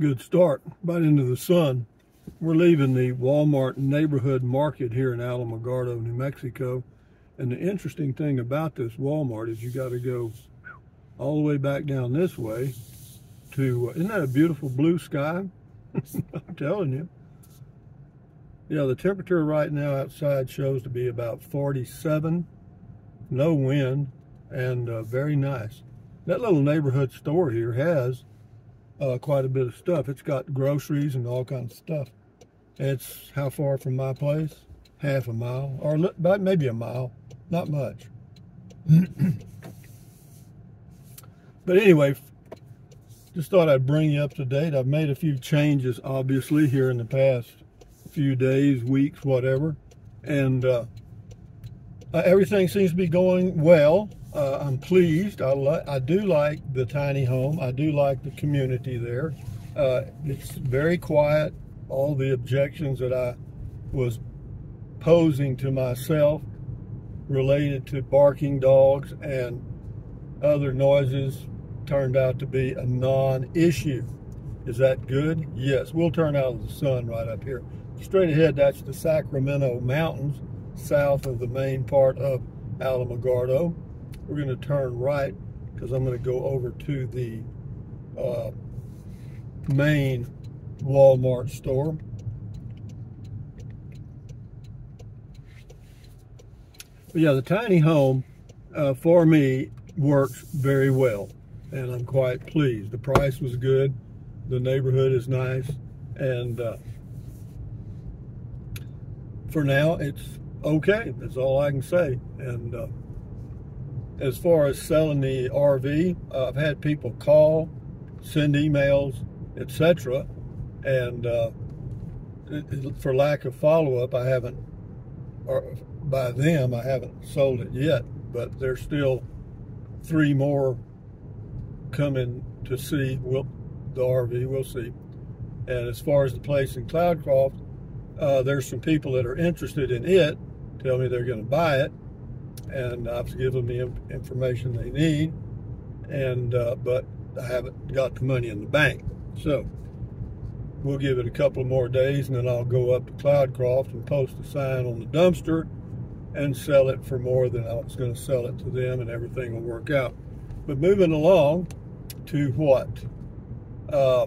Good start, right into the sun. We're leaving the Walmart neighborhood market here in Alamogordo, New Mexico. And the interesting thing about this Walmart is you got to go all the way back down this way to, isn't that a beautiful blue sky? I'm telling you. Yeah, the temperature right now outside shows to be about 47, no wind, and very nice. That little neighborhood store here has quite a bit of stuff. It's got groceries and all kinds of stuff. It's how far from my place? Half a mile, or about maybe a mile, not much. But anyway, just thought I'd bring you up to date. I've made a few changes, obviously, here in the past few days, weeks, whatever. And everything seems to be going well. I'm pleased. I do like the tiny home. I do like the community there. It's very quiet. All the objections that I was posing to myself related to barking dogs and other noises turned out to be a non-issue. Is that good? Yes. We'll turn out of the sun right up here. Straight ahead, that's the Sacramento Mountains, south of the main part of Alamogordo. We're going to turn right because I'm going to go over to the main Walmart store. But yeah, the tiny home for me works very well, and I'm quite pleased. The price was good, the neighborhood is nice, and for now it's okay. That's all I can say. And as far as selling the RV, I've had people call, send emails, etc. And for lack of follow-up, I haven't, or by them, I haven't sold it yet, but there's still 3 more coming to see the RV, we'll see. And as far as the place in Cloudcroft, there's some people that are interested in it, tell me they're going to buy it, and I've given them the information they need, and but I haven't got the money in the bank. So we'll give it a couple more days, and then I'll go up to Cloudcroft and post a sign on the dumpster and sell it for more than I was going to sell it to them, and everything will work out. But moving along to what? Yeah,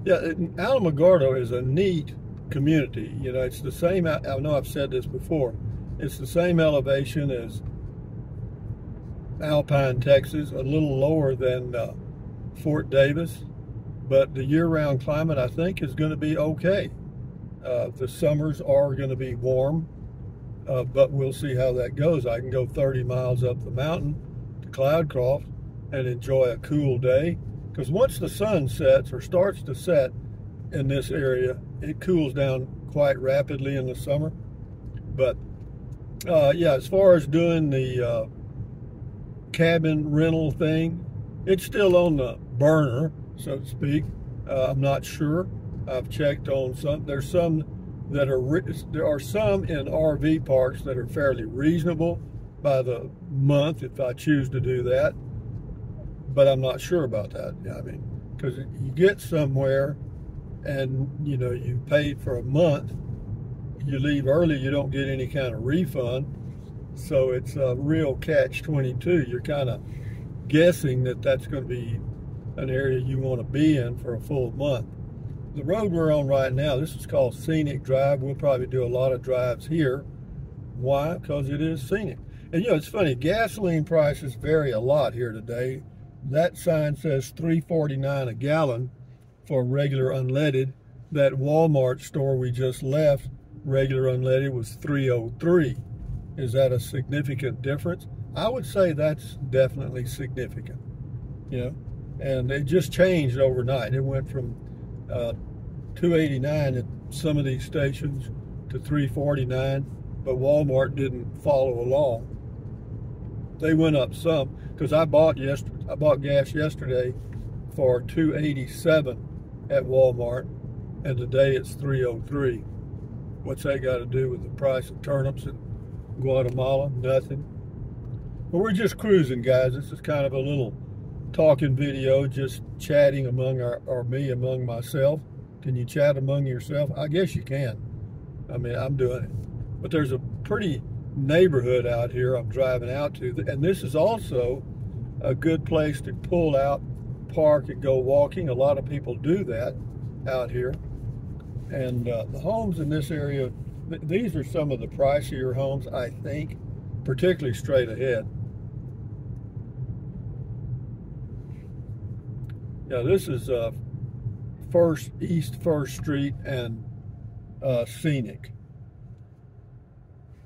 Alamogordo is a neat community. You know, it's the same, I know I've said this before, it's the same elevation as Alpine, Texas, a little lower than Fort Davis, but the year-round climate, I think, is going to be okay. The summers are going to be warm, but we'll see how that goes. I can go 30 miles up the mountain to Cloudcroft and enjoy a cool day, because once the sun sets or starts to set in this area, it cools down quite rapidly in the summer. But yeah, as far as doing the cabin rental thing, it's still on the burner, so to speak. I'm not sure. I've checked on some. There's some that are, there are some in RV parks that are fairly reasonable by the month if I choose to do that, but I'm not sure about that. I mean, because you get somewhere and you know you paid for a month, you leave early, you don't get any kind of refund, so it's a real catch-22. You're kind of guessing that that's going to be an area you want to be in for a full month. The road we're on right now, this is called Scenic Drive. We'll probably do a lot of drives here. Why? Because it is scenic. And you know, it's funny, gasoline prices vary a lot here today. That sign says $3.49 a gallon for regular unleaded. That Walmart store we just left, regular unleaded, was $3.03. Is that a significant difference? I would say that's definitely significant, you know. And it just changed overnight. It went from $2.89 at some of these stations to $3.49, but Walmart didn't follow along. They went up some, because I bought gas yesterday for $2.87 at Walmart, and today it's $3.03. What's that got to do with the price of turnips in Guatemala? Nothing. But we're just cruising, guys. This is kind of a little talking video, just chatting among me among myself. Can you chat among yourself? I guess you can. I mean, I'm doing it. But there's a pretty neighborhood out here I'm driving out to, and this is also a good place to pull out, park, and go walking. A lot of people do that out here. And the homes in this area, these are some of the pricier homes, I think, particularly straight ahead. Yeah, this is East First Street and Scenic.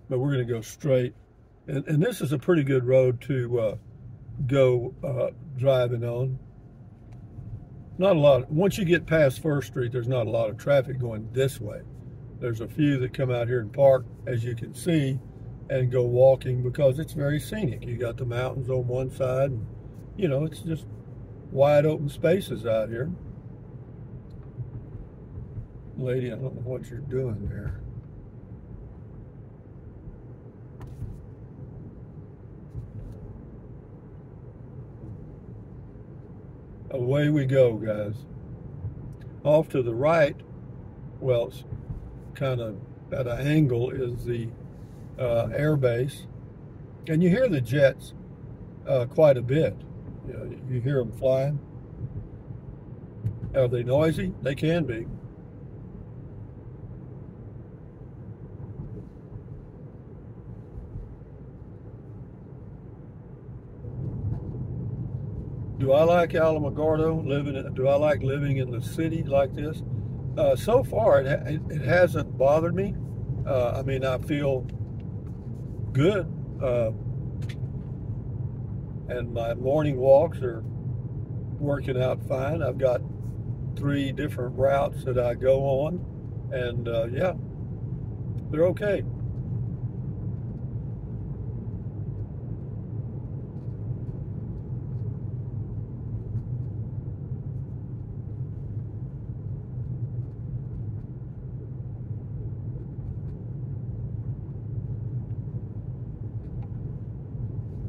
But we're going to go straight. And this is a pretty good road to go driving on. Not a lot. Once you get past First Street, there's not a lot of traffic going this way. There's a few that come out here and park, as you can see, and go walking because it's very scenic. You got the mountains on one side, and, you know, it's just wide open spaces out here. Lady, I don't know what you're doing there. Away we go, guys. Off to the right, well, it's kind of at an angle, is the air base. And you hear the jets quite a bit. You know, you hear them flying. Are they noisy? They can be. Do I like Alamogordo? Do I like living in the city like this? So far, it hasn't bothered me. I mean, I feel good. And my morning walks are working out fine. I've got 3 different routes that I go on. And yeah, they're okay.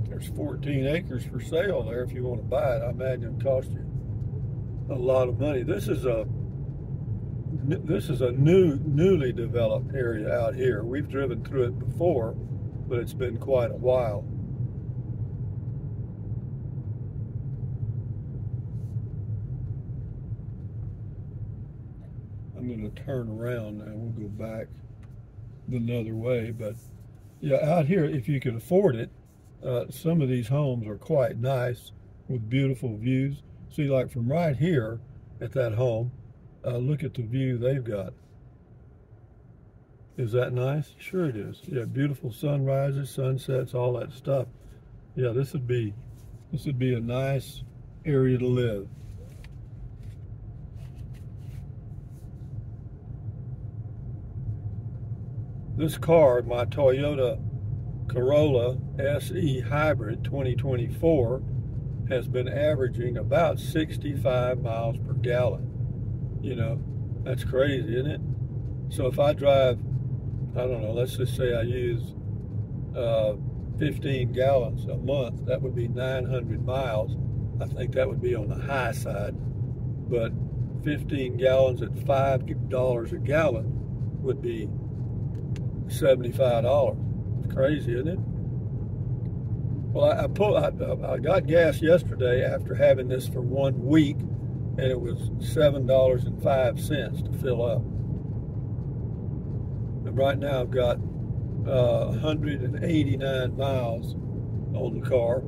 There's 14 acres for sale there if you want to buy it. I imagine it cost you a lot of money. This is a newly developed area out here. We've driven through it before, but it's been quite a while. I'm going to turn around now. We'll go back another way, but yeah, out here, if you can afford it, some of these homes are quite nice with beautiful views. See, like from right here at that home, look at the view they've got. Is that nice? Sure it is. Yeah, beautiful sunrises, sunsets, all that stuff. Yeah, this would be a nice area to live. This car, my Toyota Corolla SE Hybrid 2024, has been averaging about 65 miles per gallon. You know, that's crazy, isn't it? So if I drive, I don't know, let's just say I use 15 gallons a month, that would be 900 miles. I think that would be on the high side. But 15 gallons at $5 a gallon would be $75. It's crazy, isn't it? Well, I got gas yesterday after having this for 1 week, and it was $7.05 to fill up. And right now I've got 189 miles on the car.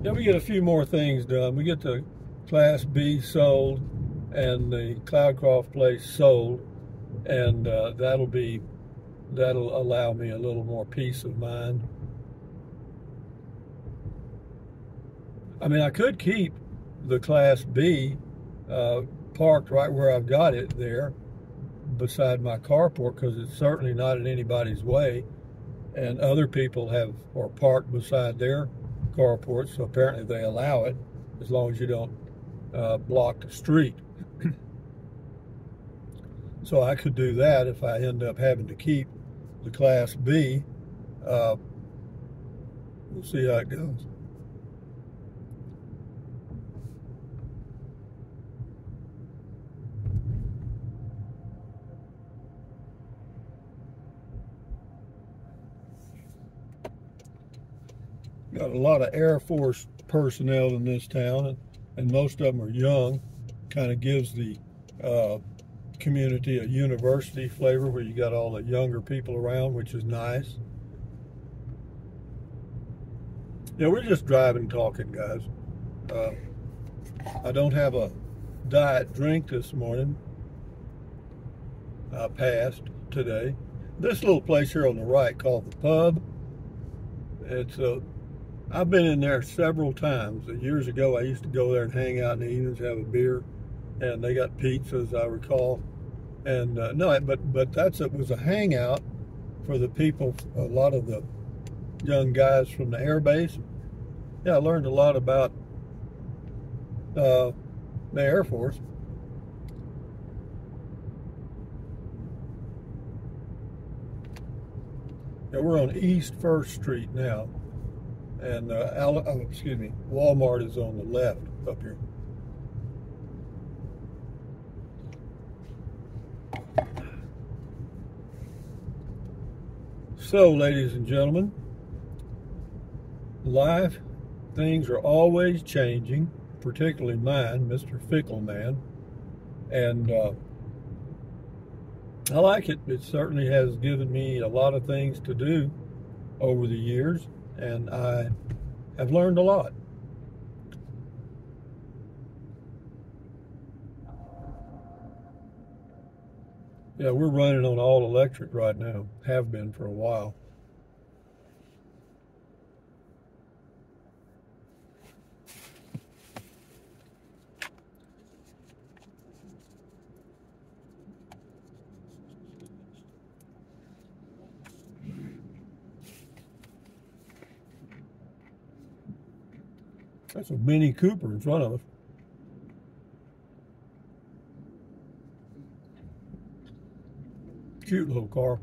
Then we get a few more things done. We get the Class B sold and the Cloudcroft place sold, and that'll allow me a little more peace of mind. I mean, I could keep the Class B parked right where I've got it there beside my carport, because it's certainly not in anybody's way, and other people are parked beside their carports, so apparently they allow it as long as you don't block the street. So I could do that if I end up having to keep the Class B. We'll see how it goes. Got a lot of Air Force personnel in this town, and most of them are young. Kind of gives the community a university flavor where you got all the younger people around, which is nice. Yeah, we're just driving, talking, guys. I don't have a diet drink this morning. I passed today. This little place here on the right called the Pub. I've been in there several times. Years ago, I used to go there and hang out in the evenings, have a beer, and they got pizza, as I recall. And no, but it was a hangout for the people, a lot of the young guys from the air base. Yeah, I learned a lot about the Air Force. Yeah, we're on East 1st Street now, and Walmart is on the left up here. So, ladies and gentlemen, life, things are always changing, particularly mine, Mr. Fickle Man, and I like it. It certainly has given me a lot of things to do over the years, and I have learned a lot. Yeah, we're running on all electric right now. Have been for a while. That's a Mini Cooper in front of us. Cute little car.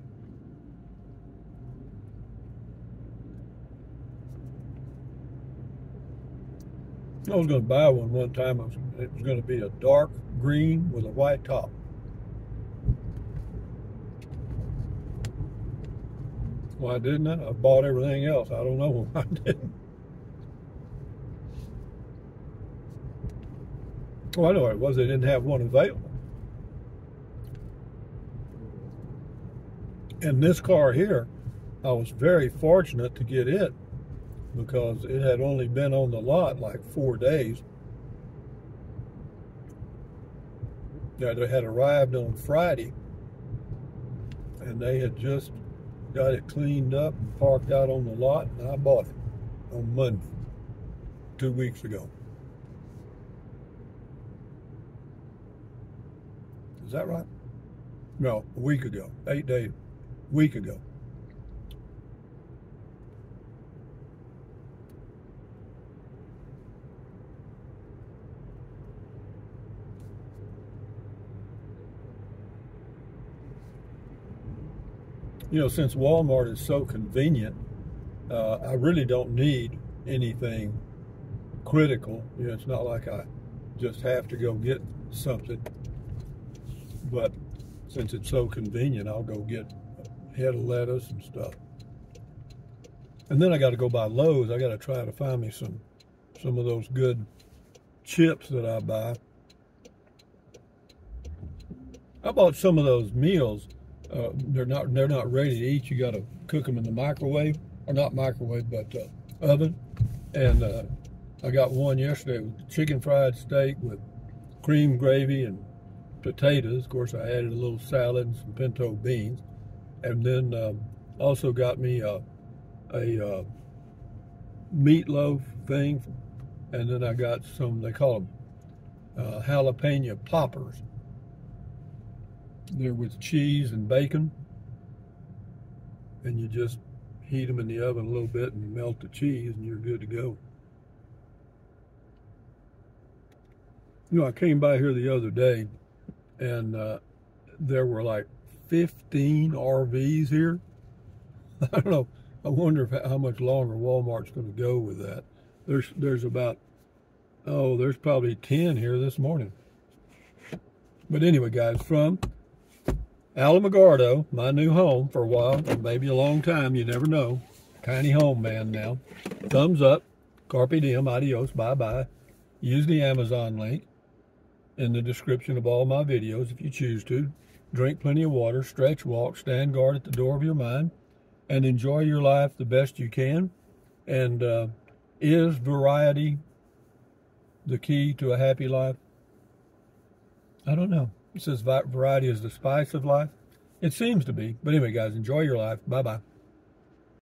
I was going to buy one time. It was going to be a dark green with a white top. Why didn't I? I bought everything else. I don't know why I didn't. Well, I know what it was. They didn't have one available. And this car here, I was very fortunate to get it because it had only been on the lot like 4 days. Yeah, they had arrived on Friday, and they had just got it cleaned up and parked out on the lot, and I bought it on Monday, 2 weeks ago. Is that right? No, a week ago, 8 days, week ago. You know, since Walmart is so convenient, I really don't need anything critical. You know, it's not like I just have to go get something. But since it's so convenient, I'll go get a head of lettuce and stuff. And then I got to go by Lowe's. I got to try to find me some of those good chips that I buy. I bought some of those meals. They're not ready to eat. You got to cook them in the microwave, or not microwave, but oven. And I got one yesterday with chicken fried steak with cream gravy and potatoes. Of course, I added a little salad and some pinto beans, and then also got me a meatloaf thing, and then I got some, they call them jalapeno poppers. They're with cheese and bacon, and you just heat them in the oven a little bit and melt the cheese, and you're good to go. You know, I came by here the other day, and there were like 15 RVs here. I don't know. I wonder how much longer Walmart's going to go with that. There's about, oh, there's probably 10 here this morning. But anyway, guys, from Alamogordo, my new home for a while, or maybe a long time, you never know. Tiny home man now. Thumbs up, carpe diem, adios, bye-bye. Use the Amazon link in the description of all my videos if you choose to. Drink plenty of water, stretch, walk, stand guard at the door of your mind, and enjoy your life the best you can. And is variety the key to a happy life? I don't know. It says variety is the spice of life. It seems to be. But anyway, guys, enjoy your life. Bye-bye.